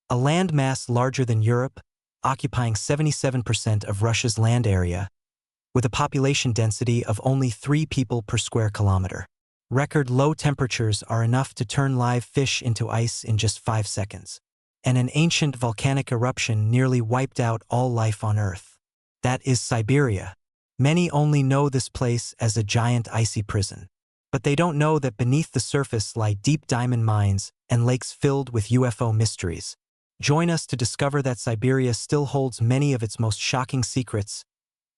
a landmass larger than Europe, occupying 77% of Russia's land area, with a population density of only 3 people per square kilometer. Record low temperatures are enough to turn live fish into ice in just 5 seconds. And an ancient volcanic eruption nearly wiped out all life on Earth. That is Siberia. Many only know this place as a giant icy prison. But they don't know that beneath the surface lie deep diamond mines and lakes filled with UFO mysteries. Join us to discover that Siberia still holds many of its most shocking secrets,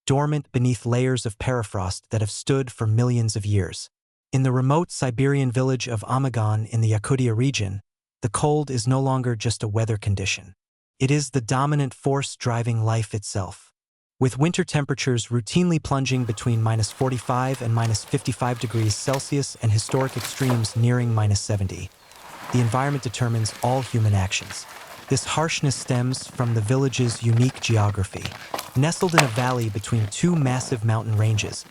dormant beneath layers of permafrost that have stood for millions of years. In the remote Siberian village of Oymyakon in the Yakutsk region, the cold is no longer just a weather condition. It is the dominant force driving life itself. With winter temperatures routinely plunging between -45 and -55 degrees Celsius and historic extremes nearing -70, the environment determines all human actions. This harshness stems from the village's unique geography. Nestled in a valley between 2 massive mountain ranges,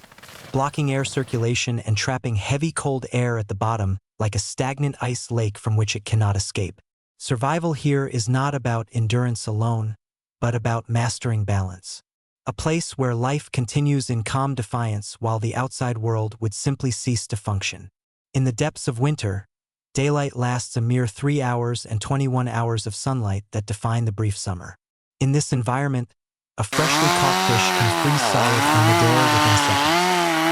blocking air circulation and trapping heavy cold air at the bottom like a stagnant ice lake from which it cannot escape. Survival here is not about endurance alone, but about mastering balance. A place where life continues in calm defiance while the outside world would simply cease to function. In the depths of winter, daylight lasts a mere 3 hours and 21 hours of sunlight that define the brief summer. In this environment, a freshly caught fish can freeze solid in midair within seconds.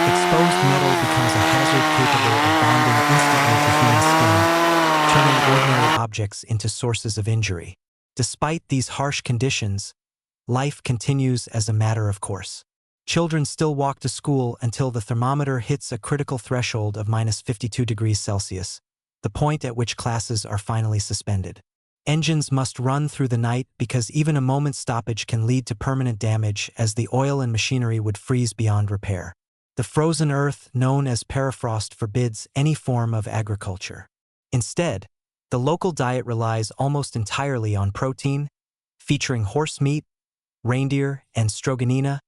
Exposed metal becomes a hazard capable of bonding instantly to human skin, turning ordinary objects into sources of injury. Despite these harsh conditions, life continues as a matter of course. Children still walk to school until the thermometer hits a critical threshold of -52 degrees Celsius, the point at which classes are finally suspended. Engines must run through the night because even a moment's stoppage can lead to permanent damage as the oil and machinery would freeze beyond repair. The frozen earth, known as permafrost, forbids any form of agriculture. Instead, the local diet relies almost entirely on protein, featuring horse meat, reindeer, and stroganina,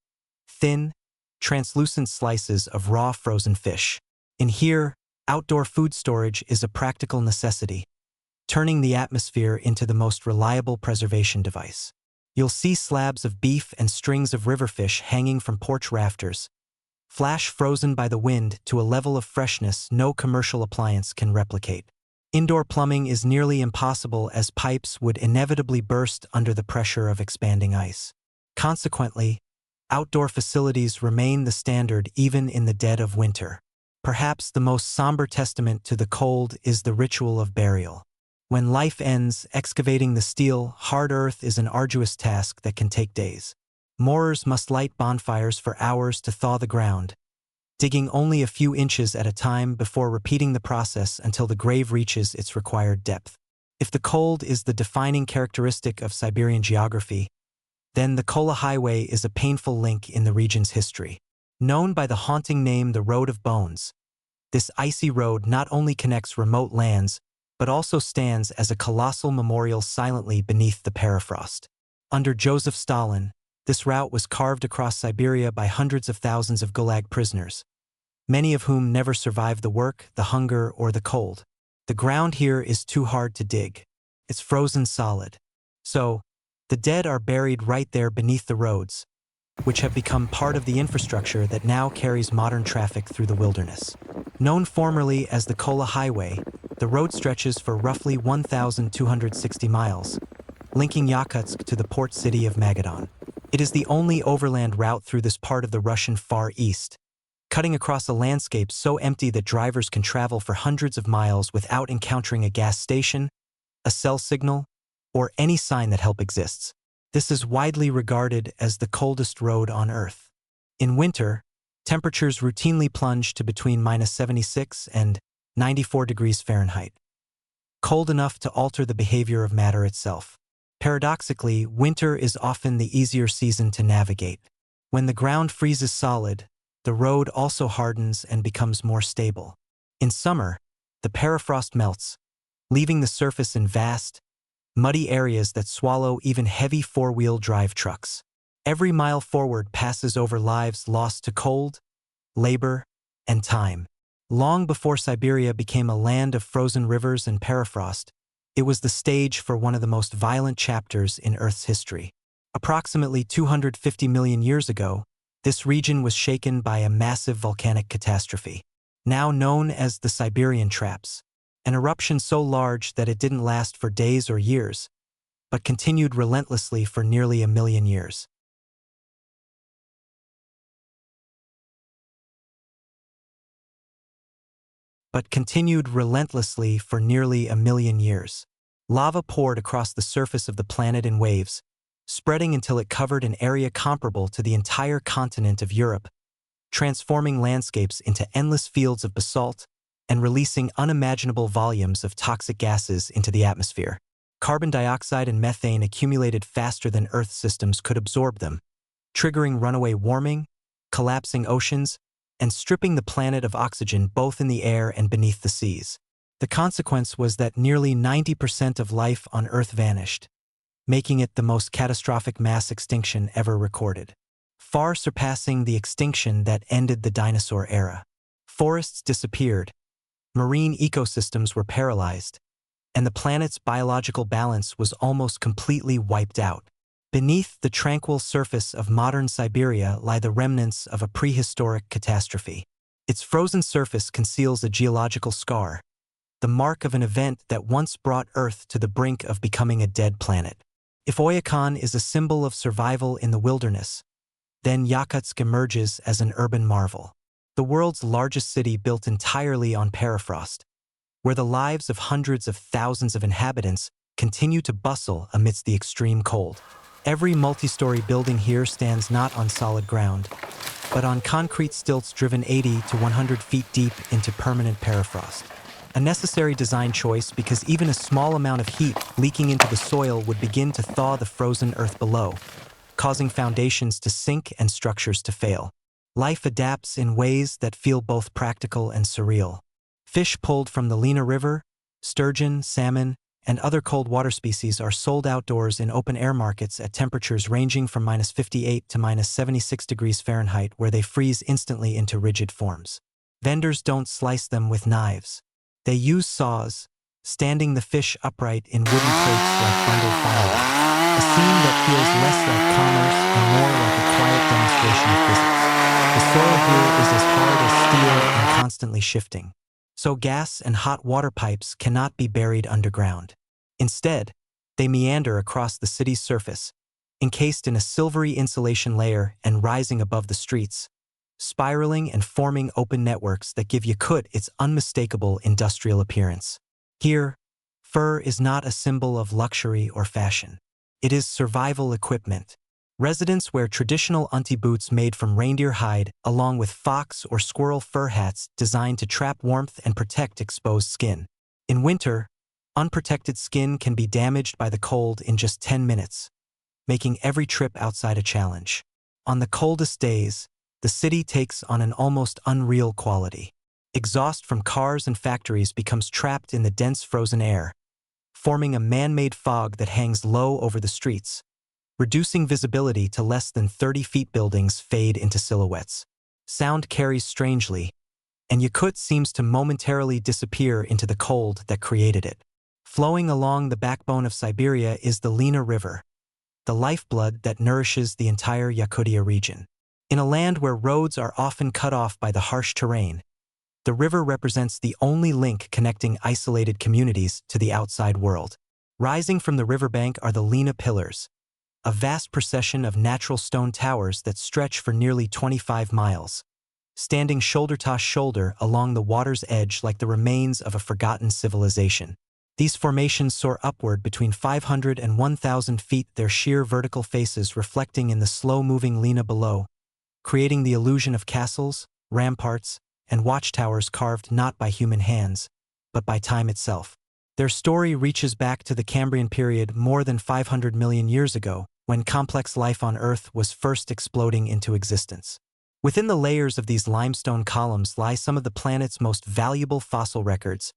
thin, translucent slices of raw frozen fish. In here, outdoor food storage is a practical necessity, turning the atmosphere into the most reliable preservation device. You'll see slabs of beef and strings of riverfish hanging from porch rafters, flash frozen by the wind to a level of freshness no commercial appliance can replicate. Indoor plumbing is nearly impossible as pipes would inevitably burst under the pressure of expanding ice. Consequently, outdoor facilities remain the standard even in the dead of winter. Perhaps the most somber testament to the cold is the ritual of burial. When life ends, excavating the steel, hard earth is an arduous task that can take days. Moorers must light bonfires for hours to thaw the ground, digging only a few inches at a time before repeating the process until the grave reaches its required depth. If the cold is the defining characteristic of Siberian geography, then the Kola Highway is a painful link in the region's history. Known by the haunting name the Road of Bones, this icy road not only connects remote lands, but also stands as a colossal memorial silently beneath the permafrost. Under Joseph Stalin, this route was carved across Siberia by hundreds of thousands of Gulag prisoners, many of whom never survived the work, the hunger, or the cold. The ground here is too hard to dig. It's frozen solid. So, the dead are buried right there beneath the roads, which have become part of the infrastructure that now carries modern traffic through the wilderness. Known formerly as the Kola Highway, the road stretches for roughly 1,260 miles, linking Yakutsk to the port city of Magadan. It is the only overland route through this part of the Russian Far East, cutting across a landscape so empty that drivers can travel for hundreds of miles without encountering a gas station, a cell signal, or any sign that help exists. This is widely regarded as the coldest road on Earth. In winter, temperatures routinely plunge to between -76 and 94 degrees Fahrenheit, cold enough to alter the behavior of matter itself. Paradoxically, winter is often the easier season to navigate. When the ground freezes solid, the road also hardens and becomes more stable. In summer, the permafrost melts, leaving the surface in vast, muddy areas that swallow even heavy four-wheel drive trucks. Every mile forward passes over lives lost to cold, labor, and time. Long before Siberia became a land of frozen rivers and permafrost, It was the stage for one of the most violent chapters in Earth's history. Approximately 250 million years ago, this region was shaken by a massive volcanic catastrophe, now known as the Siberian Traps, an eruption so large that it didn't last for days or years, but continued relentlessly for nearly a million years. Lava poured across the surface of the planet in waves, spreading until it covered an area comparable to the entire continent of Europe, transforming landscapes into endless fields of basalt and releasing unimaginable volumes of toxic gases into the atmosphere. Carbon dioxide and methane accumulated faster than Earth systems could absorb them, triggering runaway warming, collapsing oceans, and stripping the planet of oxygen both in the air and beneath the seas. The consequence was that nearly 90% of life on Earth vanished, making it the most catastrophic mass extinction ever recorded, far surpassing the extinction that ended the dinosaur era. Forests disappeared, marine ecosystems were paralyzed, and the planet's biological balance was almost completely wiped out. Beneath the tranquil surface of modern Siberia lie the remnants of a prehistoric catastrophe. Its frozen surface conceals a geological scar, the mark of an event that once brought Earth to the brink of becoming a dead planet. If Oymyakon is a symbol of survival in the wilderness, then Yakutsk emerges as an urban marvel, the world's largest city built entirely on permafrost, where the lives of hundreds of thousands of inhabitants continue to bustle amidst the extreme cold. Every multi-story building here stands not on solid ground, but on concrete stilts driven 80 to 100 feet deep into permanent permafrost. A necessary design choice because even a small amount of heat leaking into the soil would begin to thaw the frozen earth below, causing foundations to sink and structures to fail. Life adapts in ways that feel both practical and surreal. Fish pulled from the Lena River, sturgeon, salmon, and other cold water species are sold outdoors in open-air markets at temperatures ranging from -58 to -76 degrees Fahrenheit, where they freeze instantly into rigid forms. Vendors don't slice them with knives. They use saws, standing the fish upright in wooden crates like bundled firewood, a scene that feels less like commerce and more like a quiet demonstration of physics. The soil here is as hard as steel and constantly shifting, so gas and hot water pipes cannot be buried underground. Instead, they meander across the city's surface, encased in a silvery insulation layer and rising above the streets, spiraling and forming open networks that give Yakutsk its unmistakable industrial appearance. Here, fur is not a symbol of luxury or fashion. It is survival equipment. Residents wear traditional unti boots made from reindeer hide, along with fox or squirrel fur hats designed to trap warmth and protect exposed skin. In winter, unprotected skin can be damaged by the cold in just 10 minutes, making every trip outside a challenge. On the coldest days, the city takes on an almost unreal quality. Exhaust from cars and factories becomes trapped in the dense frozen air, forming a man-made fog that hangs low over the streets, reducing visibility to less than 30 feet. Buildings fade into silhouettes. Sound carries strangely, and Yakutsk seems to momentarily disappear into the cold that created it. Flowing along the backbone of Siberia is the Lena River, the lifeblood that nourishes the entire Yakutia region. In a land where roads are often cut off by the harsh terrain, the river represents the only link connecting isolated communities to the outside world. Rising from the riverbank are the Lena Pillars, a vast procession of natural stone towers that stretch for nearly 25 miles, standing shoulder to shoulder along the water's edge like the remains of a forgotten civilization. These formations soar upward between 500 and 1,000 feet, their sheer vertical faces reflecting in the slow-moving Lena below, creating the illusion of castles, ramparts, and watchtowers carved not by human hands, but by time itself. Their story reaches back to the Cambrian period more than 500 million years ago, when complex life on Earth was first exploding into existence. Within the layers of these limestone columns lie some of the planet's most valuable fossil records,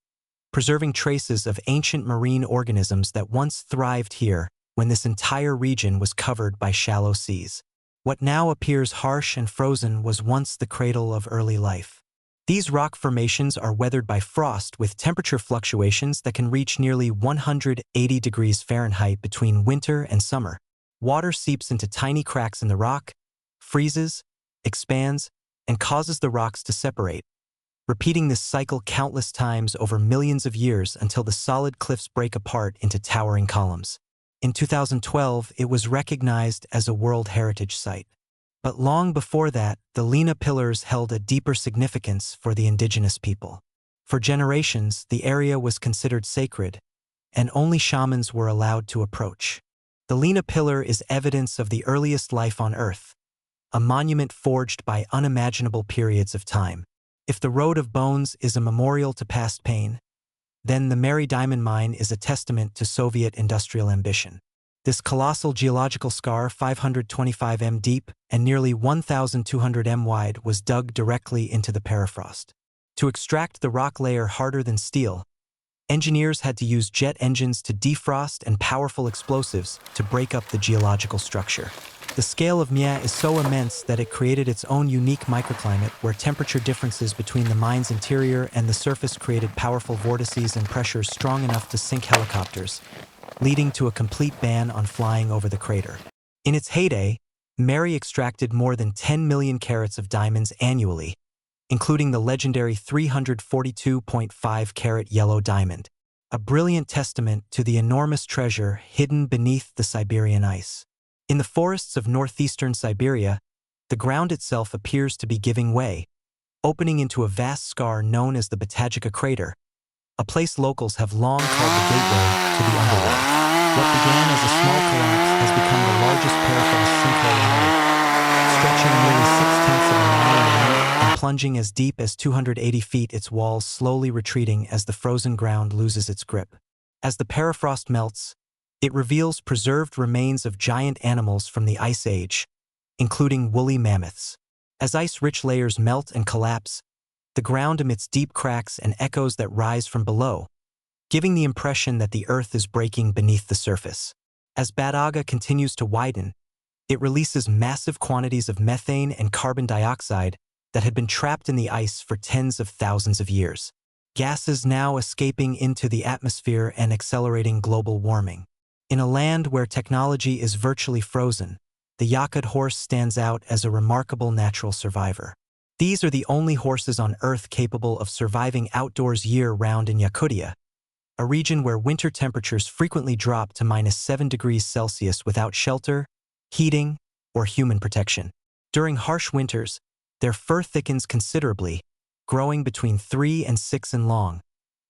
preserving traces of ancient marine organisms that once thrived here when this entire region was covered by shallow seas. What now appears harsh and frozen was once the cradle of early life. These rock formations are weathered by frost with temperature fluctuations that can reach nearly 180 degrees Fahrenheit between winter and summer. Water seeps into tiny cracks in the rock, freezes, expands, and causes the rocks to separate, repeating this cycle countless times over millions of years until the solid cliffs break apart into towering columns. In 2012, it was recognized as a World Heritage Site. But long before that, the Lena pillars held a deeper significance for the indigenous people. For generations, the area was considered sacred, and only shamans were allowed to approach. The Lena pillar is evidence of the earliest life on Earth, a monument forged by unimaginable periods of time. If the Road of Bones is a memorial to past pain, then the Mary Diamond Mine is a testament to Soviet industrial ambition. This colossal geological scar, 525 m deep and nearly 1,200 m wide, was dug directly into the permafrost. To extract the rock layer harder than steel, engineers had to use jet engines to defrost and powerful explosives to break up the geological structure. The scale of Mya is so immense that it created its own unique microclimate where temperature differences between the mine's interior and the surface created powerful vortices and pressures strong enough to sink helicopters, leading to a complete ban on flying over the crater. In its heyday, Mary extracted more than 10 million carats of diamonds annually, including the legendary 342.5 carat yellow diamond, a brilliant testament to the enormous treasure hidden beneath the Siberian ice. In the forests of northeastern Siberia, the ground itself appears to be giving way, opening into a vast scar known as the Batagaika crater, a place locals have long called the gateway to the Underworld. What began as a small collapse has become the largest permafrost sinkhole on Earth, stretching nearly 6/10 of a mile in length and plunging as deep as 280 feet, its walls slowly retreating as the frozen ground loses its grip. As the permafrost melts, it reveals preserved remains of giant animals from the Ice Age, including woolly mammoths. As ice-rich layers melt and collapse, the ground emits deep cracks and echoes that rise from below, giving the impression that the Earth is breaking beneath the surface. As Batagaika continues to widen, it releases massive quantities of methane and carbon dioxide that had been trapped in the ice for tens of thousands of years. Gases now escaping into the atmosphere and accelerating global warming. In a land where technology is virtually frozen, the Yakutsk horse stands out as a remarkable natural survivor. These are the only horses on Earth capable of surviving outdoors year-round in Yakutsk, a region where winter temperatures frequently drop to -7 degrees Celsius without shelter, heating, or human protection. During harsh winters, their fur thickens considerably, growing between 3 and 6 in long,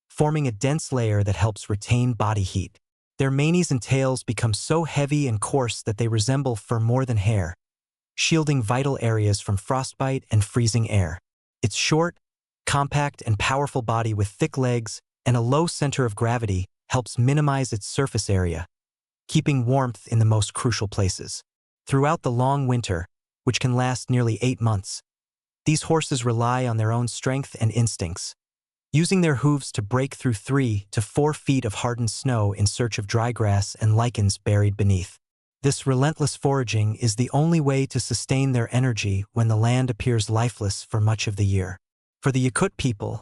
forming a dense layer that helps retain body heat. Their manes and tails become so heavy and coarse that they resemble fur more than hair, shielding vital areas from frostbite and freezing air. Its short, compact, and powerful body with thick legs and a low center of gravity helps minimize its surface area, keeping warmth in the most crucial places. Throughout the long winter, which can last nearly 8 months, these horses rely on their own strength and instincts, using their hooves to break through 3 to 4 feet of hardened snow in search of dry grass and lichens buried beneath. This relentless foraging is the only way to sustain their energy when the land appears lifeless for much of the year. For the Yakut people,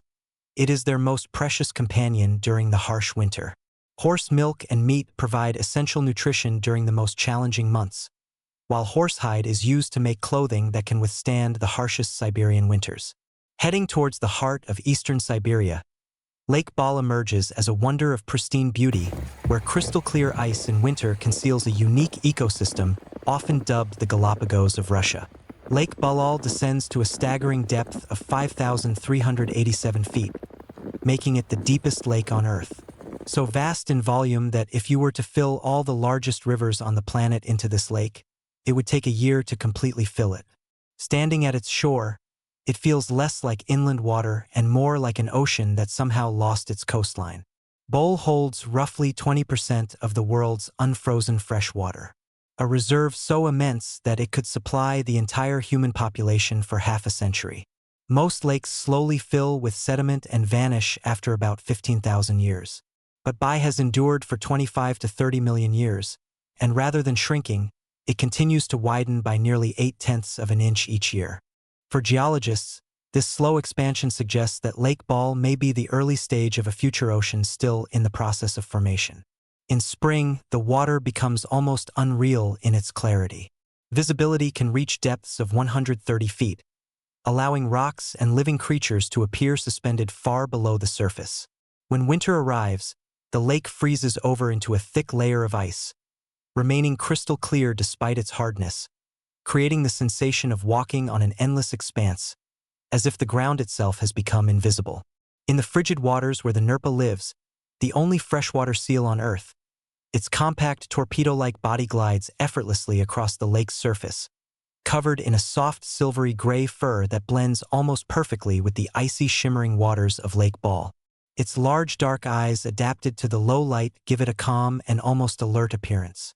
it is their most precious companion during the harsh winter. Horse milk and meat provide essential nutrition during the most challenging months, while horsehide is used to make clothing that can withstand the harshest Siberian winters. Heading towards the heart of eastern Siberia, Lake Baikal emerges as a wonder of pristine beauty, where crystal-clear ice in winter conceals a unique ecosystem, often dubbed the Galapagos of Russia. Lake Baikal descends to a staggering depth of 5,387 feet, making it the deepest lake on Earth. So vast in volume that if you were to fill all the largest rivers on the planet into this lake, it would take a year to completely fill it. Standing at its shore, it feels less like inland water and more like an ocean that somehow lost its coastline. Baikal holds roughly 20% of the world's unfrozen fresh water, a reserve so immense that it could supply the entire human population for half a century. Most lakes slowly fill with sediment and vanish after about 15,000 years. But Baikal has endured for 25 to 30 million years, and rather than shrinking, it continues to widen by nearly 0.8 of an inch each year. For geologists, This slow expansion suggests that Lake Baikal may be the early stage of a future ocean still in the process of formation. In spring, the water becomes almost unreal in its clarity. Visibility can reach depths of 130 feet, allowing rocks and living creatures to appear suspended far below the surface. When winter arrives, the lake freezes over into a thick layer of ice, remaining crystal clear despite its hardness, creating the sensation of walking on an endless expanse, as if the ground itself has become invisible. In the frigid waters where the Nerpa lives, the only freshwater seal on Earth, its compact torpedo-like body glides effortlessly across the lake's surface, covered in a soft silvery gray fur that blends almost perfectly with the icy shimmering waters of Lake Baikal. Its large dark eyes, adapted to the low light, give it a calm and almost alert appearance.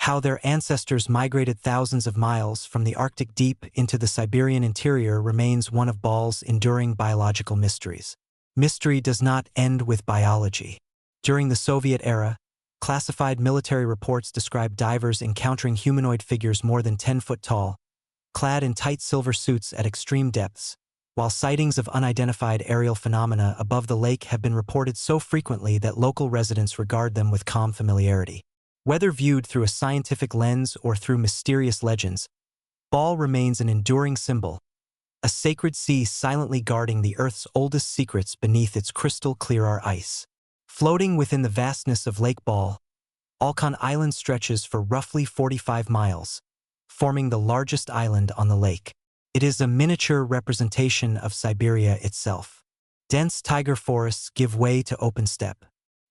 How their ancestors migrated thousands of miles from the Arctic deep into the Siberian interior remains one of Baikal's enduring biological mysteries. Mystery does not end with biology. During the Soviet era, classified military reports describe divers encountering humanoid figures more than 10 foot tall, clad in tight silver suits at extreme depths, while sightings of unidentified aerial phenomena above the lake have been reported so frequently that local residents regard them with calm familiarity. Whether viewed through a scientific lens or through mysterious legends, Baikal remains an enduring symbol, a sacred sea silently guarding the Earth's oldest secrets beneath its crystal-clear ice. Floating within the vastness of Lake Baikal, Olkhon Island stretches for roughly 45 miles, forming the largest island on the lake. It is a miniature representation of Siberia itself. Dense taiga forests give way to open steppe.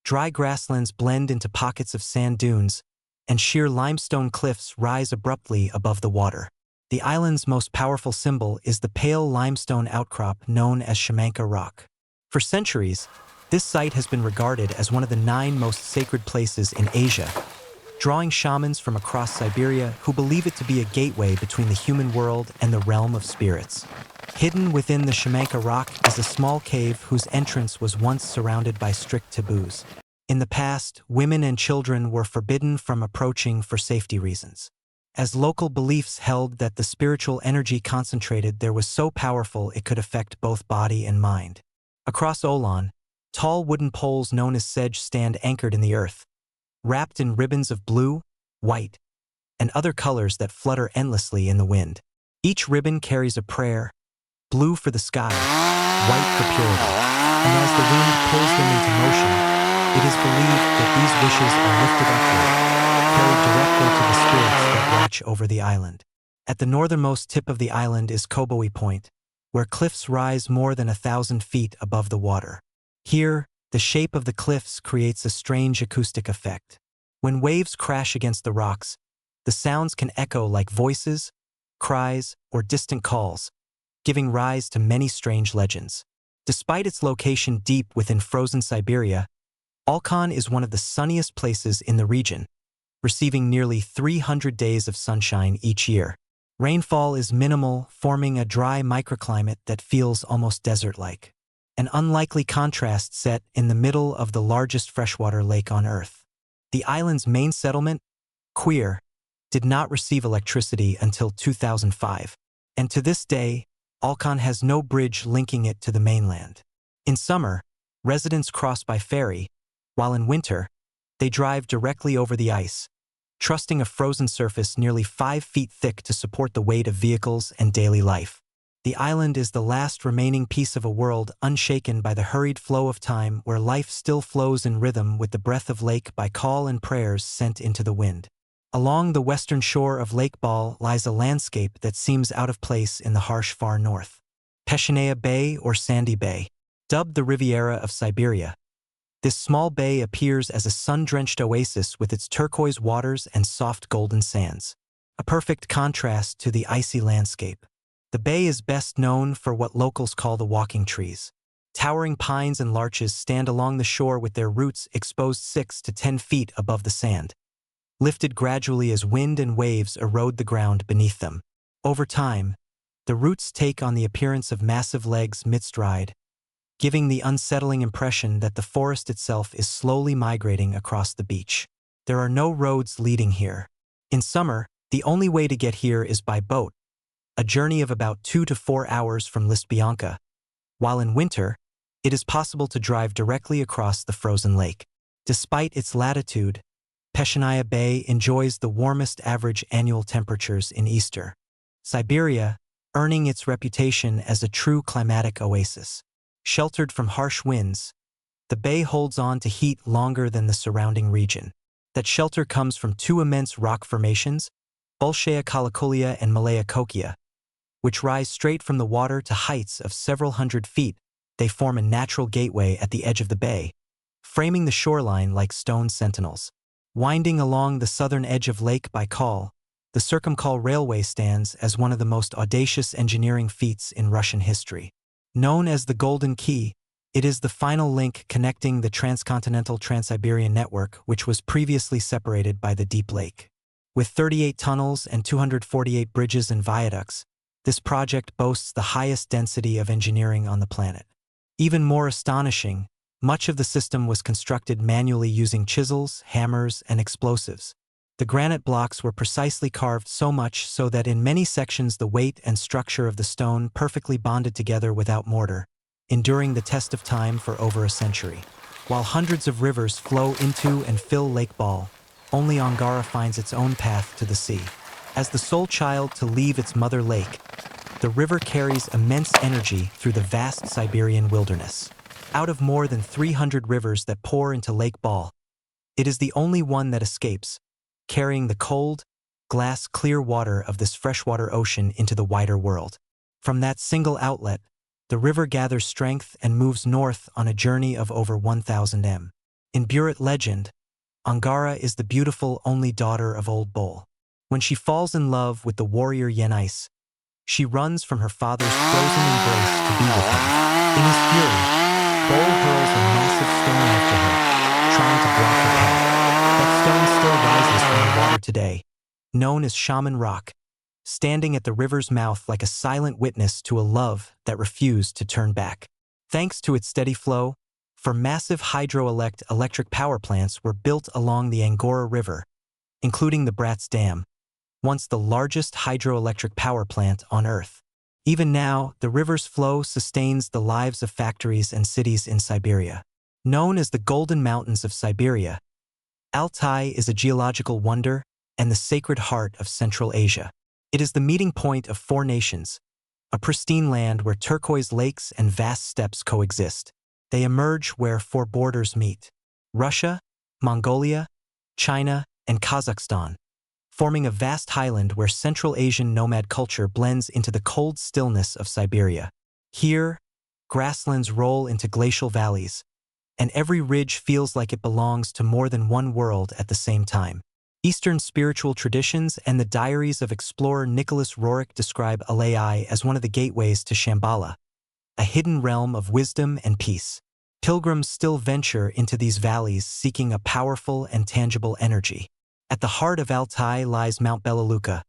Dry grasslands blend into pockets of sand dunes, and sheer limestone cliffs rise abruptly above the water. The island's most powerful symbol is the pale limestone outcrop known as Shamanism rock. For centuries, this site has been regarded as one of the 9 most sacred places in Asia, drawing shamans from across Siberia who believe it to be a gateway between the human world and the realm of spirits. Hidden within the Shamanism rock is a small cave whose entrance was once surrounded by strict taboos. In the past, women and children were forbidden from approaching for safety reasons, as local beliefs held that the spiritual energy concentrated there was so powerful it could affect both body and mind. Across Olkhon, tall wooden poles known as sedge stand anchored in the earth, wrapped in ribbons of blue, white, and other colors that flutter endlessly in the wind. Each ribbon carries a prayer, blue for the sky, white for purity, and as the wind pulls them into motion, it is believed that these wishes are lifted upward, carried directly to the spirits that watch over the island. At the northernmost tip of the island is Koboi Point, where cliffs rise more than 1,000 feet above the water. Here, the shape of the cliffs creates a strange acoustic effect. When waves crash against the rocks, the sounds can echo like voices, cries, or distant calls, giving rise to many strange legends. Despite its location deep within frozen Siberia, Olkhon is one of the sunniest places in the region, receiving nearly 300 days of sunshine each year. Rainfall is minimal, forming a dry microclimate that feels almost desert-like. An unlikely contrast set in the middle of the largest freshwater lake on Earth. The island's main settlement, Queer, did not receive electricity until 2005, and to this day, Olkhon has no bridge linking it to the mainland. In summer, residents cross by ferry, while in winter, they drive directly over the ice, trusting a frozen surface nearly 5 feet thick to support the weight of vehicles and daily life. The island is the last remaining piece of a world unshaken by the hurried flow of time, where life still flows in rhythm with the breath of Lake Baikal and prayers sent into the wind. Along the western shore of Lake Baikal lies a landscape that seems out of place in the harsh far north. Peshinaya Bay, or Sandy Bay, dubbed the Riviera of Siberia. This small bay appears as a sun-drenched oasis with its turquoise waters and soft golden sands, a perfect contrast to the icy landscape. The bay is best known for what locals call the walking trees. Towering pines and larches stand along the shore with their roots exposed 6 to 10 feet above the sand, lifted gradually as wind and waves erode the ground beneath them. Over time, the roots take on the appearance of massive legs mid-stride, giving the unsettling impression that the forest itself is slowly migrating across the beach. There are no roads leading here. In summer, the only way to get here is by boat, a journey of about 2 to 4 hours from List Bianca, while in winter, it is possible to drive directly across the frozen lake. Despite its latitude, Peshnaya Bay enjoys the warmest average annual temperatures in Eastern Siberia, earning its reputation as a true climatic oasis. Sheltered from harsh winds, the bay holds on to heat longer than the surrounding region. That shelter comes from two immense rock formations, Bolshaya Kalikulia and Malaya Kokia, which rise straight from the water to heights of several hundred feet. They form a natural gateway at the edge of the bay, framing the shoreline like stone sentinels. Winding along the southern edge of Lake Baikal, the Circumkal Railway stands as one of the most audacious engineering feats in Russian history. Known as the Golden Key, it is the final link connecting the transcontinental Trans-Siberian network, which was previously separated by the deep lake. With 38 tunnels and 248 bridges and viaducts, this project boasts the highest density of engineering on the planet. Even more astonishing, much of the system was constructed manually using chisels, hammers, and explosives. The granite blocks were precisely carved so much so that in many sections the weight and structure of the stone perfectly bonded together without mortar, enduring the test of time for over a century. While hundreds of rivers flow into and fill Lake Baikal, only Angara finds its own path to the sea. As the sole child to leave its mother lake, the river carries immense energy through the vast Siberian wilderness. Out of more than 300 rivers that pour into Lake Baikal, it is the only one that escapes, carrying the cold, glass-clear water of this freshwater ocean into the wider world. From that single outlet, the river gathers strength and moves north on a journey of over 1,000 m. In Buryat legend, Angara is the beautiful only daughter of Old Bol. When she falls in love with the warrior Yenis, she runs from her father's frozen embrace to be with him. In his fury, Bol hurls a massive stone after her, trying to block her path. That stone still rises from the water today, known as Shaman Rock, standing at the river's mouth like a silent witness to a love that refused to turn back. Thanks to its steady flow, massive hydroelectric power plants were built along the Angora River, including the Bratsk Dam, once the largest hydroelectric power plant on Earth. Even now, the river's flow sustains the lives of factories and cities in Siberia. Known as the Golden Mountains of Siberia, Altai is a geological wonder and the sacred heart of Central Asia. It is the meeting point of four nations, a pristine land where turquoise lakes and vast steppes coexist. They emerge where four borders meet: Russia, Mongolia, China, and Kazakhstan, forming a vast highland where Central Asian nomad culture blends into the cold stillness of Siberia. Here, grasslands roll into glacial valleys, and every ridge feels like it belongs to more than one world at the same time. Eastern spiritual traditions and the diaries of explorer Nicholas Roerich describe Altai as one of the gateways to Shambala, a hidden realm of wisdom and peace. Pilgrims still venture into these valleys seeking a powerful and tangible energy. At the heart of Altai lies Mount Belaluka,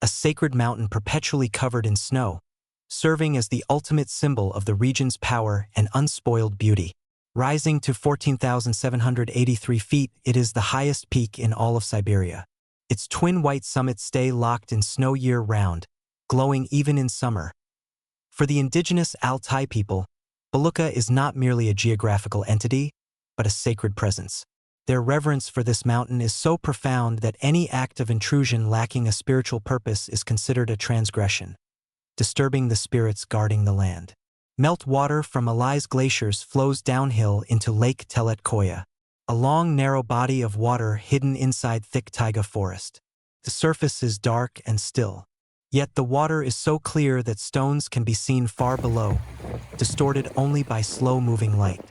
a sacred mountain perpetually covered in snow, serving as the ultimate symbol of the region's power and unspoiled beauty. Rising to 14,783 feet, it is the highest peak in all of Siberia. Its twin white summits stay locked in snow year-round, glowing even in summer. For the indigenous Altai people, Baluka is not merely a geographical entity, but a sacred presence. Their reverence for this mountain is so profound that any act of intrusion lacking a spiritual purpose is considered a transgression, disturbing the spirits guarding the land. Meltwater from Alai's glaciers flows downhill into Lake Teletskoye, a long, narrow body of water hidden inside thick taiga forest. The surface is dark and still, yet the water is so clear that stones can be seen far below, distorted only by slow-moving light.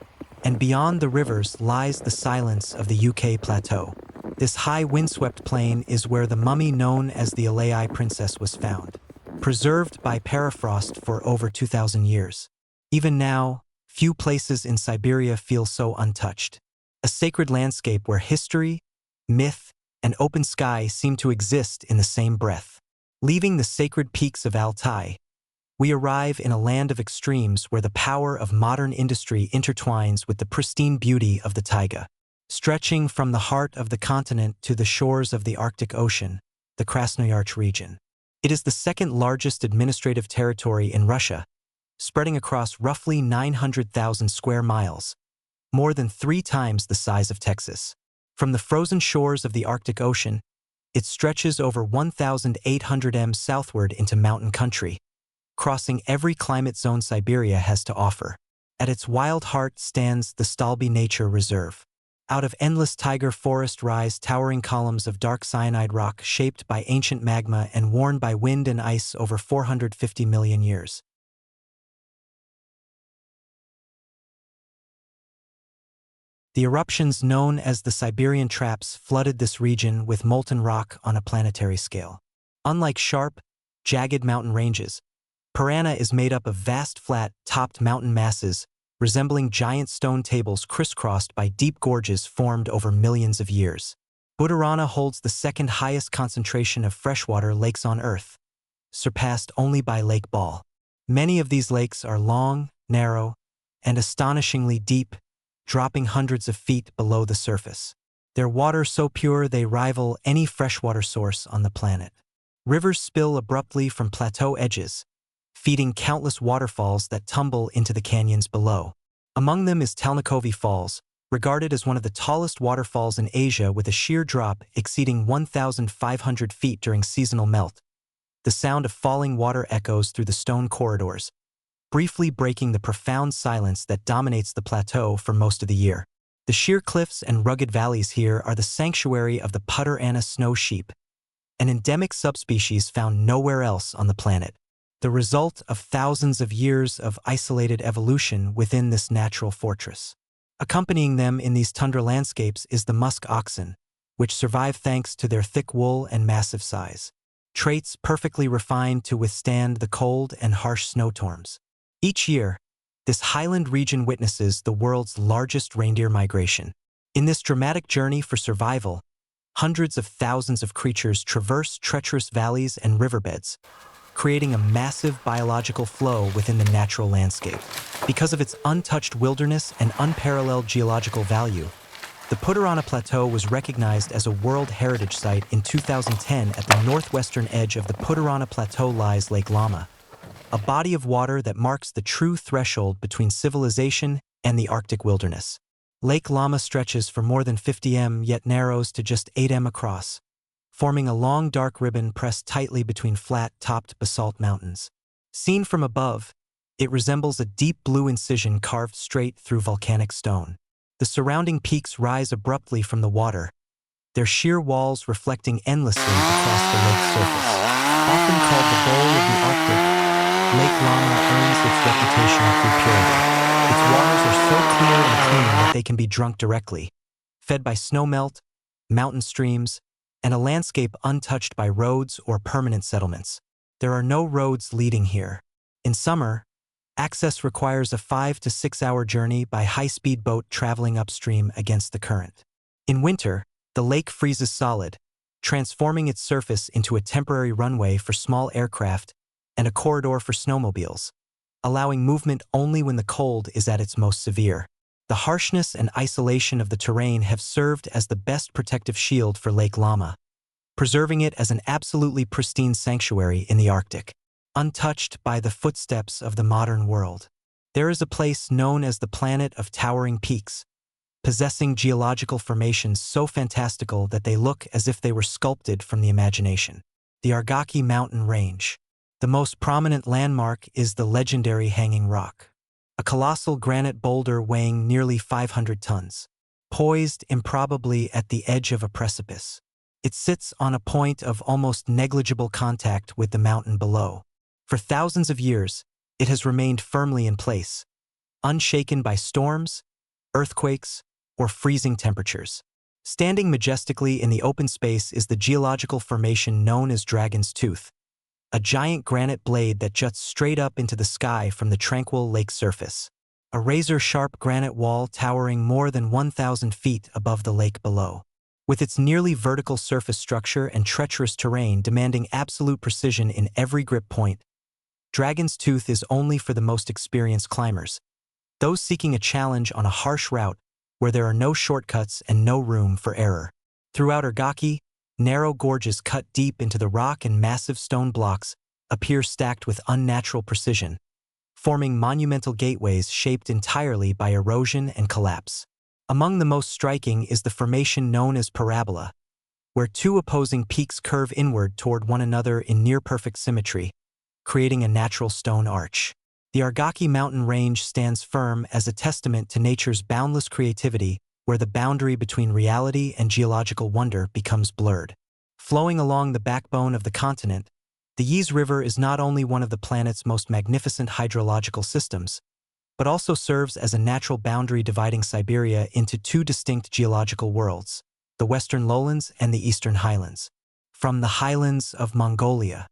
And beyond the rivers lies the silence of the UK Plateau. This high windswept plain is where the mummy known as the Altai princess was found, preserved by permafrost for over 2,000 years. Even now, few places in Siberia feel so untouched. A sacred landscape where history, myth, and open sky seem to exist in the same breath. Leaving the sacred peaks of Altai, we arrive in a land of extremes where the power of modern industry intertwines with the pristine beauty of the taiga. Stretching from the heart of the continent to the shores of the Arctic Ocean, the Krasnoyarsk region. It is the second largest administrative territory in Russia, spreading across roughly 900,000 square miles, more than 3 times the size of Texas. From the frozen shores of the Arctic Ocean, it stretches over 1,800 m southward into mountain country, crossing every climate zone Siberia has to offer. At its wild heart stands the Stalby Nature Reserve. Out of endless taiga forest rise towering columns of dark cyanide rock shaped by ancient magma and worn by wind and ice over 450 million years. The eruptions known as the Siberian traps flooded this region with molten rock on a planetary scale. Unlike sharp, jagged mountain ranges, Parana is made up of vast flat-topped mountain masses resembling giant stone tables crisscrossed by deep gorges formed over millions of years. Buturana holds the second highest concentration of freshwater lakes on Earth, surpassed only by Lake Baikal. Many of these lakes are long, narrow, and astonishingly deep, dropping hundreds of feet below the surface. Their water so pure they rival any freshwater source on the planet. Rivers spill abruptly from plateau edges, feeding countless waterfalls that tumble into the canyons below. Among them is Talnikovi Falls, regarded as one of the tallest waterfalls in Asia with a sheer drop exceeding 1,500 feet during seasonal melt. The sound of falling water echoes through the stone corridors, briefly breaking the profound silence that dominates the plateau for most of the year. The sheer cliffs and rugged valleys here are the sanctuary of the Putter-Anna snow sheep, an endemic subspecies found nowhere else on the planet, the result of thousands of years of isolated evolution within this natural fortress. Accompanying them in these tundra landscapes is the musk oxen, which survive thanks to their thick wool and massive size, traits perfectly refined to withstand the cold and harsh snowstorms. Each year, this highland region witnesses the world's largest reindeer migration. In this dramatic journey for survival, hundreds of thousands of creatures traverse treacherous valleys and riverbeds, creating a massive biological flow within the natural landscape. Because of its untouched wilderness and unparalleled geological value, the Puturana Plateau was recognized as a World Heritage Site in 2010. At the northwestern edge of the Puturana Plateau lies Lake Lama, a body of water that marks the true threshold between civilization and the Arctic wilderness. Lake Lama stretches for more than 50 m yet narrows to just 8 m across, forming a long dark ribbon pressed tightly between flat-topped basalt mountains. Seen from above, it resembles a deep blue incision carved straight through volcanic stone. The surrounding peaks rise abruptly from the water, their sheer walls reflecting endlessly across the lake's surface. Often called the bowl of the Arctic, Lake Lama earns its reputation through purity. Its waters are so clear and clean that they can be drunk directly, fed by snowmelt, mountain streams, and a landscape untouched by roads or permanent settlements. There are no roads leading here. In summer, access requires a 5 to 6 hour journey by high-speed boat traveling upstream against the current. In winter, the lake freezes solid, transforming its surface into a temporary runway for small aircraft and a corridor for snowmobiles, allowing movement only when the cold is at its most severe. The harshness and isolation of the terrain have served as the best protective shield for Lake Lama, preserving it as an absolutely pristine sanctuary in the Arctic, untouched by the footsteps of the modern world. There is a place known as the Planet of Towering Peaks, possessing geological formations so fantastical that they look as if they were sculpted from the imagination. The Argaki Mountain Range. The most prominent landmark is the legendary Hanging Rock, a colossal granite boulder weighing nearly 500 tons, poised improbably at the edge of a precipice. It sits on a point of almost negligible contact with the mountain below. For thousands of years, it has remained firmly in place, unshaken by storms, earthquakes, or freezing temperatures. Standing majestically in the open space is the geological formation known as Dragon's Tooth, a giant granite blade that juts straight up into the sky from the tranquil lake surface. A razor-sharp granite wall towering more than 1,000 feet above the lake below. With its nearly vertical surface structure and treacherous terrain demanding absolute precision in every grip point, Dragon's Tooth is only for the most experienced climbers, those seeking a challenge on a harsh route where there are no shortcuts and no room for error. Throughout Argaki, narrow gorges cut deep into the rock and massive stone blocks appear stacked with unnatural precision, forming monumental gateways shaped entirely by erosion and collapse. Among the most striking is the formation known as parabola, where two opposing peaks curve inward toward one another in near-perfect symmetry, creating a natural stone arch. The Argaki mountain range stands firm as a testament to nature's boundless creativity, where the boundary between reality and geological wonder becomes blurred. Flowing along the backbone of the continent, the Yis River is not only one of the planet's most magnificent hydrological systems, but also serves as a natural boundary dividing Siberia into two distinct geological worlds, the Western Lowlands and the Eastern Highlands. From the highlands of Mongolia,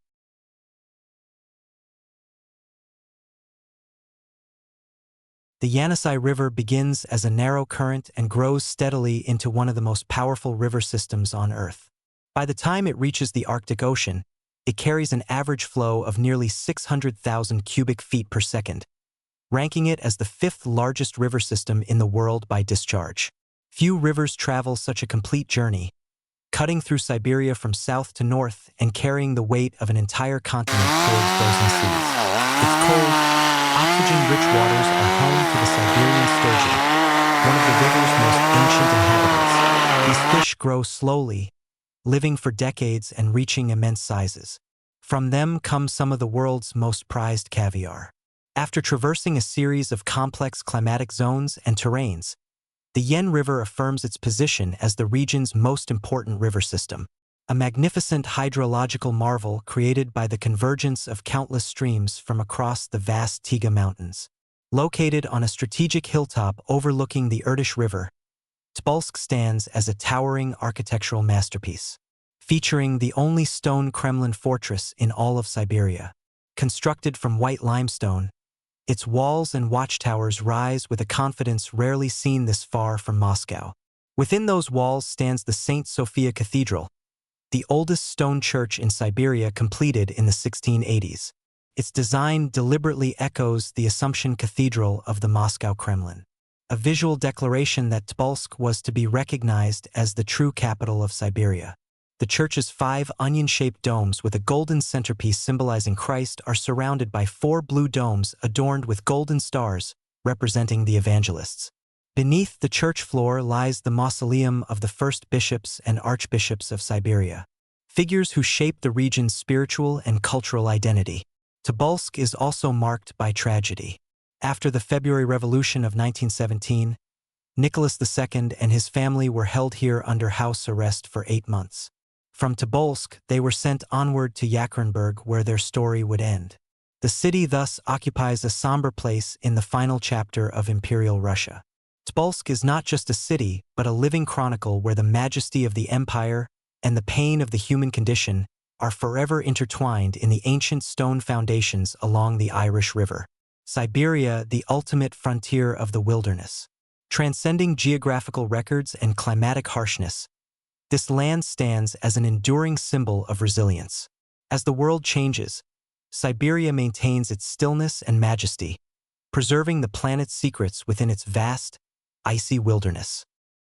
the Yenisei River begins as a narrow current and grows steadily into one of the most powerful river systems on Earth. By the time it reaches the Arctic Ocean, it carries an average flow of nearly 600,000 cubic feet per second, ranking it as the fifth largest river system in the world by discharge. Few rivers travel such a complete journey, cutting through Siberia from south to north and carrying the weight of an entire continent towards frozen seas. Its cold, oxygen-rich waters are home to the Siberian sturgeon, one of the river's most ancient inhabitants. These fish grow slowly, living for decades and reaching immense sizes. From them come some of the world's most prized caviar. After traversing a series of complex climatic zones and terrains, the Yen River affirms its position as the region's most important river system, a magnificent hydrological marvel created by the convergence of countless streams from across the vast Tiga Mountains. Located on a strategic hilltop overlooking the Irtysh River, Tobolsk stands as a towering architectural masterpiece, featuring the only stone Kremlin fortress in all of Siberia. Constructed from white limestone, its walls and watchtowers rise with a confidence rarely seen this far from Moscow. Within those walls stands the St. Sophia Cathedral, the oldest stone church in Siberia completed in the 1680s. Its design deliberately echoes the Assumption Cathedral of the Moscow Kremlin, a visual declaration that Tobolsk was to be recognized as the true capital of Siberia. The church's 5 onion-shaped domes with a golden centerpiece symbolizing Christ are surrounded by 4 blue domes adorned with golden stars, representing the evangelists. Beneath the church floor lies the mausoleum of the first bishops and archbishops of Siberia, figures who shaped the region's spiritual and cultural identity. Tobolsk is also marked by tragedy. After the February Revolution of 1917, Nicholas II and his family were held here under house arrest for 8 months. From Tobolsk, they were sent onward to Yekaterinburg, where their story would end. The city thus occupies a somber place in the final chapter of Imperial Russia. Tobolsk is not just a city, but a living chronicle where the majesty of the empire and the pain of the human condition are forever intertwined in the ancient stone foundations along the Irish River. Siberia, the ultimate frontier of the wilderness. Transcending geographical records and climatic harshness, this land stands as an enduring symbol of resilience. As the world changes, Siberia maintains its stillness and majesty, preserving the planet's secrets within its vast, icy wilderness.